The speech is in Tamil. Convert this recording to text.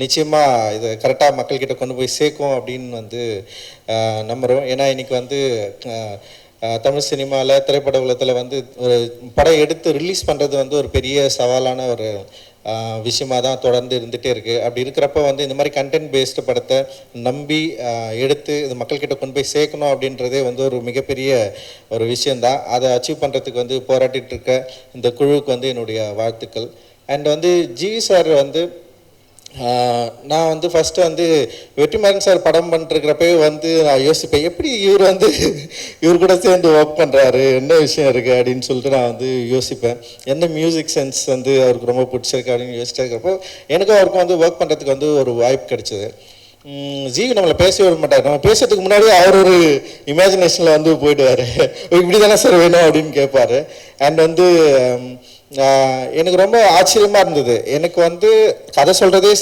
நிச்சயமாக இதை கரெக்டாக மக்கள்கிட்ட கொண்டு போய் சேர்க்கும் அப்படின்னு வந்து நம்புகிறோம். ஏன்னா இன்றைக்கி வந்து தமிழ் சினிமாவில் திரைப்பட உலகத்தில் வந்து ஒரு படம் எடுத்து ரிலீஸ் பண்ணுறது வந்து ஒரு பெரிய சவாலான ஒரு விஷயமாக தான் தொடர்ந்து இருந்துகிட்டே இருக்குது. அப்படி இருக்கிறப்ப வந்து இந்த மாதிரி கண்டென்ட் பேஸ்டு படத்தை நம்பி எடுத்து இது மக்கள்கிட்ட கொண்டு போய் சேர்க்கணும் அப்படின்றதே வந்து ஒரு மிகப்பெரிய ஒரு விஷயந்தான். அதை அச்சீவ் பண்ணுறதுக்கு வந்து போராட்டிகிட்டு இருக்க இந்த குழுவுக்கு வந்து என்னுடைய வாழ்த்துக்கள். அண்ட் வந்து ஜிவி சார் வந்து நான் வந்து ஃபஸ்ட்டு வந்து வெற்றிமாறன் சார் படம் பண்ணிருக்கிறப்பே வந்து நான் யோசிப்பேன், எப்படி இவர் வந்து இவர் கூட சேர்ந்து ஒர்க் பண்ணுறாரு, என்ன விஷயம் இருக்குது அப்படின்னு சொல்லிட்டு நான் வந்து யோசிப்பேன். எந்த மியூசிக் சென்ஸ் வந்து அவருக்கு ரொம்ப பிடிச்சிருக்கு அப்படின்னு யோசிச்சுட்டு இருக்கிறப்போ எனக்கும் அவருக்கும் வந்து ஒர்க் பண்ணுறதுக்கு வந்து ஒரு வாய்ப்பு கிடைச்சிது. ஜிவி நம்மளை பேசவே விட மாட்டார். நம்ம பேசுறதுக்கு முன்னாடி அவர் ஒரு இமேஜினேஷனில் வந்து போயிடுவார், இப்படி தானே சார் வேணும் அப்படின்னு கேட்பார். அண்ட் வந்து எனக்கு ரொம்ப ஆச்சரியமாக இருந்தது. எனக்கு வந்து கதை சொல்கிறதே